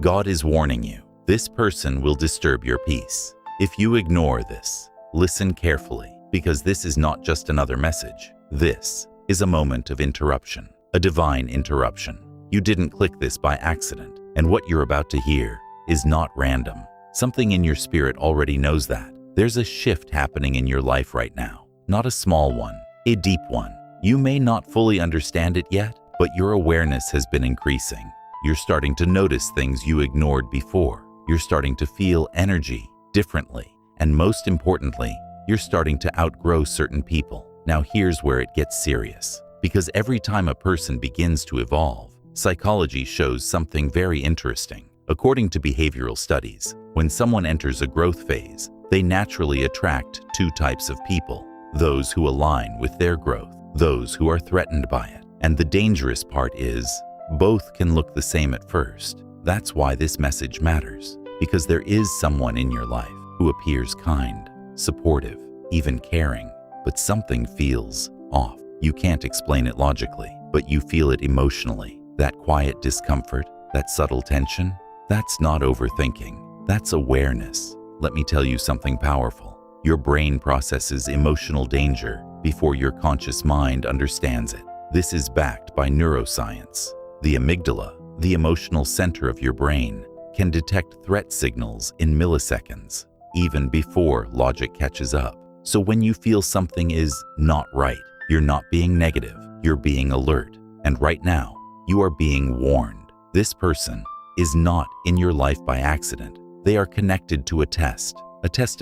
God is warning you. This person will disturb your peace. If you ignore this, listen carefully, because this is not just another message. This is a moment of interruption, a divine interruption. You didn't click this by accident, and what you're about to hear is not random. Something in your spirit already knows that. There's a shift happening in your life right now. Not a small one, a deep one. You may not fully understand it yet, but your awareness has been increasing. You're starting to notice things you ignored before. You're starting to feel energy differently. And most importantly, you're starting to outgrow certain people. Now here's where it gets serious. Because every time a person begins to evolve, psychology shows something very interesting. According to behavioral studies, when someone enters a growth phase, they naturally attract two types of people: those who align with their growth, those who are threatened by it. And the dangerous part is, both can look the same at first. That's why this message matters, because there is someone in your life who appears kind, supportive, even caring, but something feels off. You can't explain it logically, but you feel it emotionally. That quiet discomfort, that subtle tension, that's not overthinking. That's awareness. Let me tell you something powerful. Your brain processes emotional danger before your conscious mind understands it. This is backed by neuroscience. The amygdala, the emotional center of your brain, can detect threat signals in milliseconds, even before logic catches up. So when you feel something is not right, you're not being negative, you're being alert. And right now, you are being warned. This person is not in your life by accident. They are connected to a test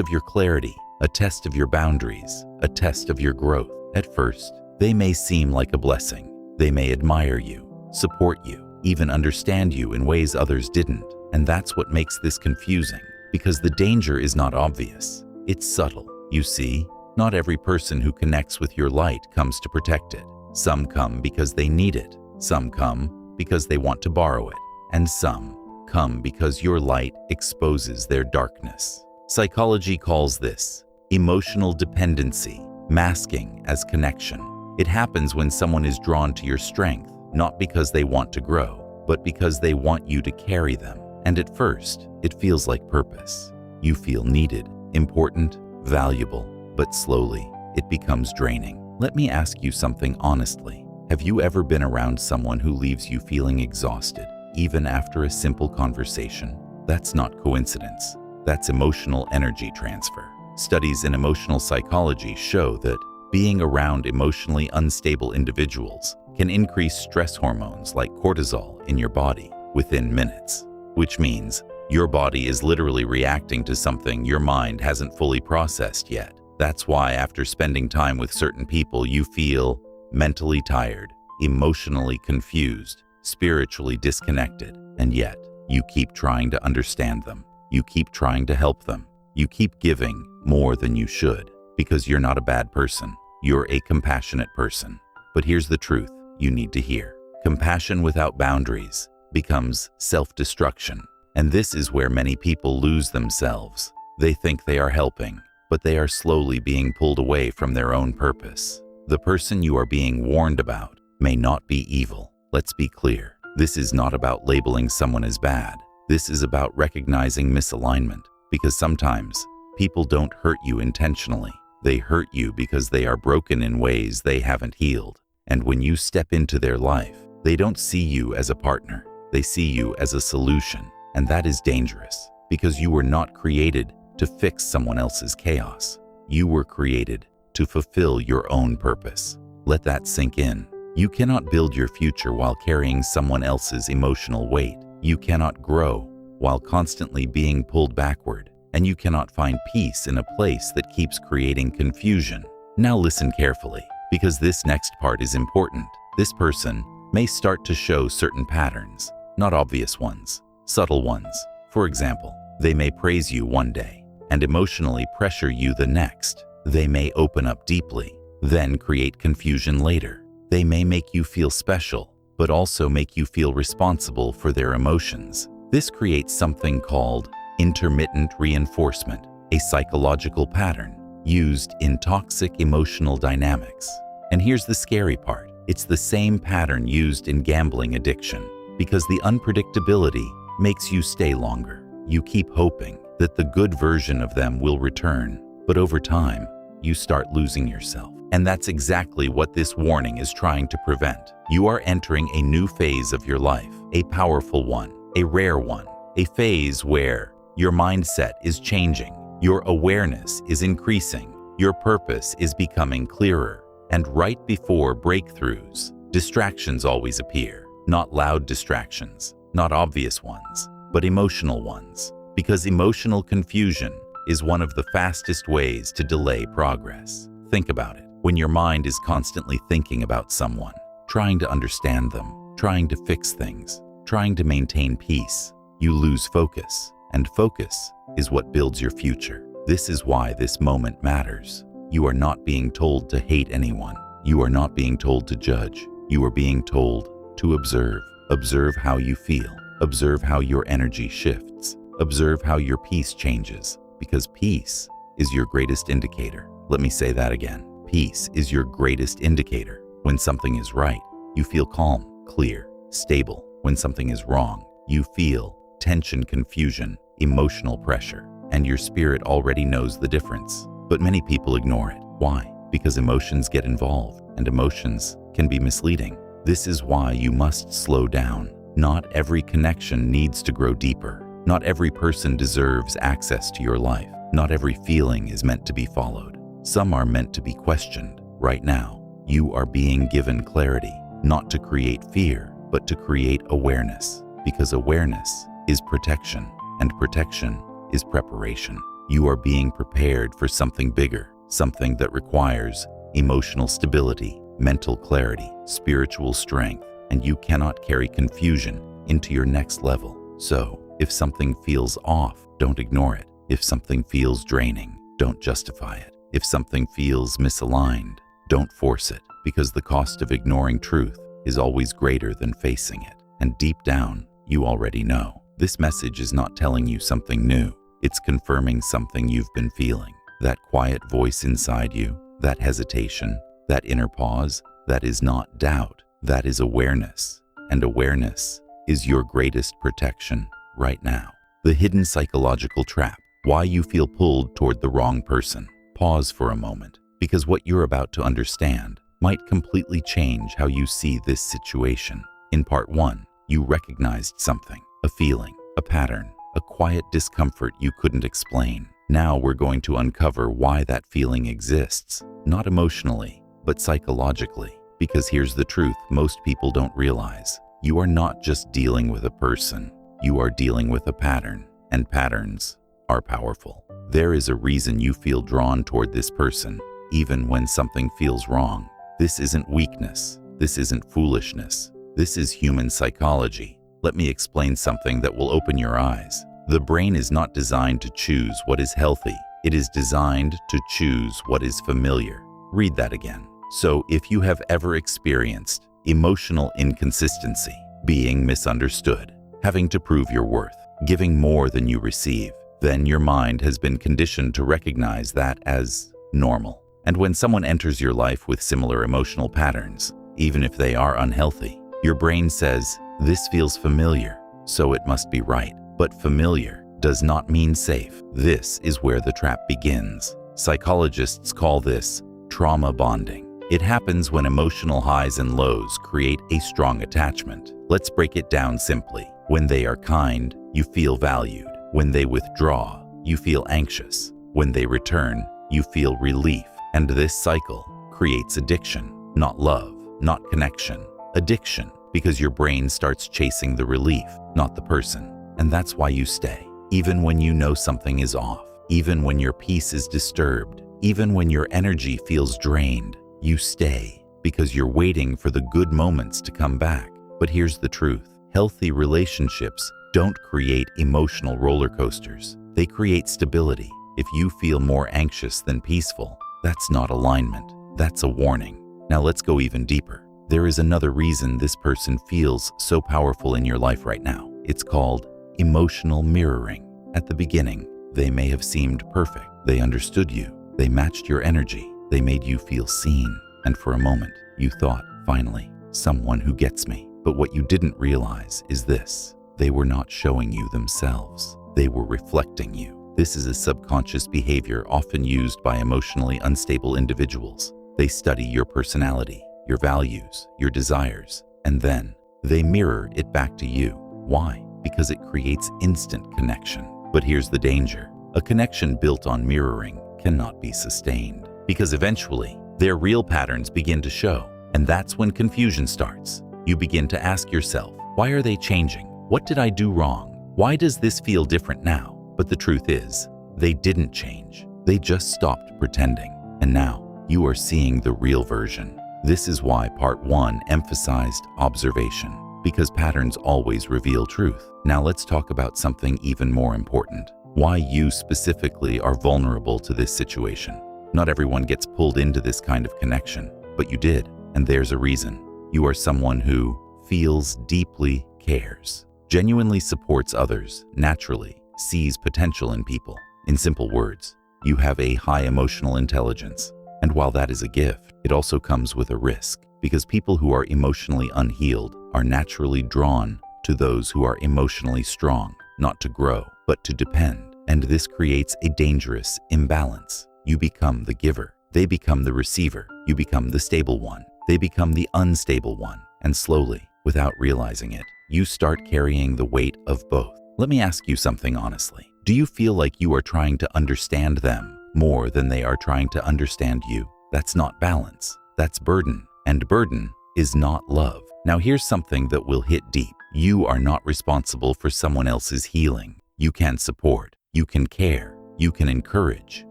of your clarity, a test of your boundaries, a test of your growth. At first, they may seem like a blessing. They may admire you, support you, even understand you in ways others didn't. And that's what makes this confusing, because the danger is not obvious. It's subtle. You see, not every person who connects with your light comes to protect it. Some come because they need it. Some come because they want to borrow it. And some come because your light exposes their darkness. Psychology calls this emotional dependency, masking as connection. It happens when someone is drawn to your strength, not because they want to grow, but because they want you to carry them. And at first, it feels like purpose. You feel needed, important, valuable, but slowly, it becomes draining. Let me ask you something honestly. Have you ever been around someone who leaves you feeling exhausted, even after a simple conversation? That's not coincidence. That's emotional energy transfer. Studies in emotional psychology show that being around emotionally unstable individuals can increase stress hormones like cortisol in your body within minutes, which means your body is literally reacting to something your mind hasn't fully processed yet. That's why after spending time with certain people, you feel mentally tired, emotionally confused, spiritually disconnected, and yet you keep trying to understand them. You keep trying to help them. You keep giving more than you should, because you're not a bad person. You're a compassionate person. But here's the truth you need to hear. Compassion without boundaries becomes self-destruction. And this is where many people lose themselves. They think they are helping, but they are slowly being pulled away from their own purpose. The person you are being warned about may not be evil. Let's be clear. This is not about labeling someone as bad. This is about recognizing misalignment, because sometimes people don't hurt you intentionally. They hurt you because they are broken in ways they haven't healed. And when you step into their life, they don't see you as a partner. They see you as a solution. And that is dangerous, because you were not created to fix someone else's chaos. You were created to fulfill your own purpose. Let that sink in. You cannot build your future while carrying someone else's emotional weight. You cannot grow while constantly being pulled backward. And you cannot find peace in a place that keeps creating confusion. Now listen carefully, because this next part is important. This person may start to show certain patterns, not obvious ones, subtle ones. For example, they may praise you one day and emotionally pressure you the next. They may open up deeply, then create confusion later. They may make you feel special, but also make you feel responsible for their emotions. This creates something called intermittent reinforcement, a psychological pattern used in toxic emotional dynamics. And here's the scary part. It's the same pattern used in gambling addiction, because the unpredictability makes you stay longer. You keep hoping that the good version of them will return, but over time, you start losing yourself. And that's exactly what this warning is trying to prevent. You are entering a new phase of your life, a powerful one, a rare one, a phase where your mindset is changing, your awareness is increasing, your purpose is becoming clearer. And right before breakthroughs, distractions always appear. Not loud distractions, not obvious ones, but emotional ones. Because emotional confusion is one of the fastest ways to delay progress. Think about it. When your mind is constantly thinking about someone, trying to understand them, trying to fix things, trying to maintain peace, you lose focus. And focus is what builds your future. This is why this moment matters. You are not being told to hate anyone. You are not being told to judge. You are being told to observe. Observe how you feel. Observe how your energy shifts. Observe how your peace changes, because peace is your greatest indicator. Let me say that again. Peace is your greatest indicator. When something is right, you feel calm, clear, stable. When something is wrong, you feel tension, confusion, emotional pressure, and your spirit already knows the difference. But many people ignore it. Why? Because emotions get involved, and emotions can be misleading. This is why you must slow down. Not every connection needs to grow deeper. Not every person deserves access to your life. Not every feeling is meant to be followed. Some are meant to be questioned. Right now, you are being given clarity, not to create fear, but to create awareness. Because awareness is protection, and protection is preparation. You are being prepared for something bigger, something that requires emotional stability, mental clarity, spiritual strength, and you cannot carry confusion into your next level. So, if something feels off, don't ignore it. If something feels draining, don't justify it. If something feels misaligned, don't force it, because the cost of ignoring truth is always greater than facing it. And deep down, you already know. This message is not telling you something new. It's confirming something you've been feeling. That quiet voice inside you, that hesitation, that inner pause, that is not doubt. That is awareness. And awareness is your greatest protection right now. The hidden psychological trap. Why you feel pulled toward the wrong person. Pause for a moment, because what you're about to understand might completely change how you see this situation. In part 1, you recognized something, a feeling, a pattern, a quiet discomfort you couldn't explain. Now we're going to uncover why that feeling exists, not emotionally, but psychologically. Because here's the truth most people don't realize. You are not just dealing with a person, you are dealing with a pattern, and patterns are powerful. There is a reason you feel drawn toward this person, even when something feels wrong. This isn't weakness. This isn't foolishness. This is human psychology. Let me explain something that will open your eyes. The brain is not designed to choose what is healthy. It is designed to choose what is familiar. Read that again. So if you have ever experienced emotional inconsistency, being misunderstood, having to prove your worth, giving more than you receive, then your mind has been conditioned to recognize that as normal. And when someone enters your life with similar emotional patterns, even if they are unhealthy, your brain says, "This feels familiar, so it must be right." But familiar does not mean safe. This is where the trap begins. Psychologists call this trauma bonding. It happens when emotional highs and lows create a strong attachment. Let's break it down simply. When they are kind, you feel valued. When they withdraw, you feel anxious. When they return, you feel relief. And this cycle creates addiction, not love, not connection. Addiction, because your brain starts chasing the relief, not the person. And that's why you stay, even when you know something is off, even when your peace is disturbed, even when your energy feels drained. You stay because you're waiting for the good moments to come back. But here's the truth. Healthy relationships don't create emotional roller coasters. They create stability. If you feel more anxious than peaceful, that's not alignment. That's a warning. Now let's go even deeper. There is another reason this person feels so powerful in your life right now. It's called emotional mirroring. At the beginning, they may have seemed perfect. They understood you. They matched your energy. They made you feel seen. And for a moment, you thought, finally, someone who gets me. But what you didn't realize is this. They were not showing you themselves. They were reflecting you. This is a subconscious behavior often used by emotionally unstable individuals. They study your personality, your values, your desires, and then they mirror it back to you. Why? Because it creates instant connection. But here's the danger. A connection built on mirroring cannot be sustained, because eventually their real patterns begin to show. And that's when confusion starts. You begin to ask yourself, why are they changing? What did I do wrong? Why does this feel different now? But the truth is, they didn't change. They just stopped pretending. And now you are seeing the real version. This is why part 1 emphasized observation, because patterns always reveal truth. Now let's talk about something even more important. Why you specifically are vulnerable to this situation. Not everyone gets pulled into this kind of connection, but you did, and there's a reason. You are someone who feels deeply, cares, genuinely supports others, naturally, sees potential in people. In simple words, you have a high emotional intelligence. And while that is a gift, it also comes with a risk, because people who are emotionally unhealed are naturally drawn to those who are emotionally strong, not to grow, but to depend. And this creates a dangerous imbalance. You become the giver. They become the receiver. You become the stable one. They become the unstable one. And slowly, without realizing it, you start carrying the weight of both. Let me ask you something honestly. Do you feel like you are trying to understand them more than they are trying to understand you? That's not balance. That's burden. And burden is not love. Now here's something that will hit deep. You are not responsible for someone else's healing. You can support, you can care, you can encourage,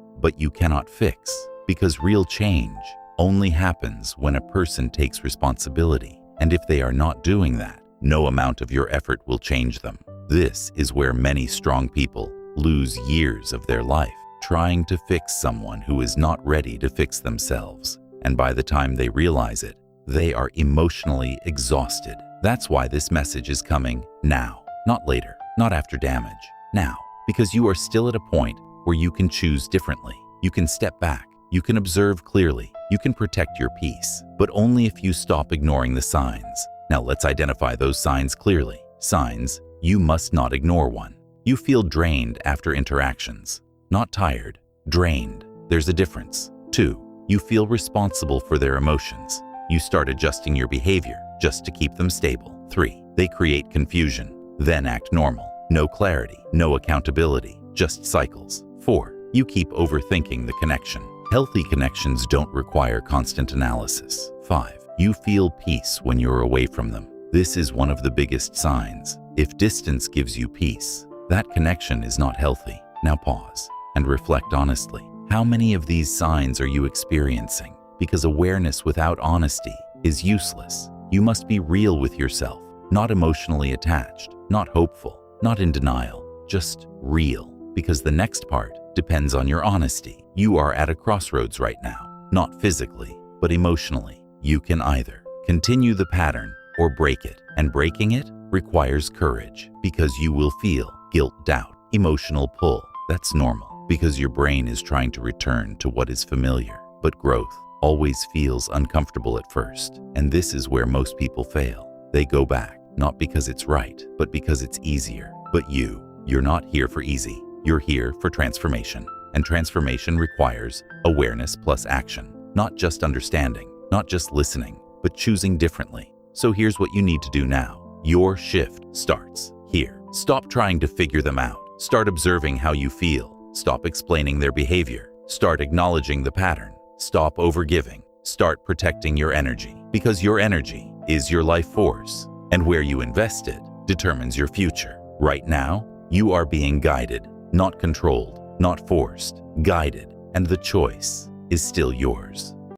but you cannot fix, because real change only happens when a person takes responsibility. And if they are not doing that, no amount of your effort will change them. This is where many strong people lose years of their life trying to fix someone who is not ready to fix themselves. And by the time they realize it, they are emotionally exhausted. That's why this message is coming now, not later, not after damage, now, because you are still at a point where you can choose differently. You can step back, you can observe clearly, you can protect your peace, but only if you stop ignoring the signs. Now let's identify those signs clearly. Signs, you must not ignore. 1. You feel drained after interactions. Not tired, drained. There's a difference. 2. You feel responsible for their emotions. You start adjusting your behavior just to keep them stable. 3. They create confusion, then act normal. No clarity, no accountability, just cycles. 4. You keep overthinking the connection. Healthy connections don't require constant analysis. 5. You feel peace when you're away from them. This is one of the biggest signs. If distance gives you peace, that connection is not healthy. Now pause and reflect honestly. How many of these signs are you experiencing? Because awareness without honesty is useless. You must be real with yourself, not emotionally attached, not hopeful, not in denial, just real. Because the next part depends on your honesty. You are at a crossroads right now, not physically, but emotionally. You can either continue the pattern or break it, and breaking it requires courage, because you will feel guilt, doubt, emotional pull. That's normal, because your brain is trying to return to what is familiar. But growth always feels uncomfortable at first, and this is where most people fail. They go back, not because it's right, but because it's easier. But you're not here for easy. You're here for transformation. And transformation requires awareness plus action, not just understanding, not just listening, but choosing differently. So here's what you need to do now. Your shift starts here. Stop trying to figure them out. Start observing how you feel. Stop explaining their behavior. Start acknowledging the pattern. Stop overgiving. Start protecting your energy, because your energy is your life force, and where you invest it determines your future. Right now, you are being guided, not controlled, not forced, guided, and the choice is still yours.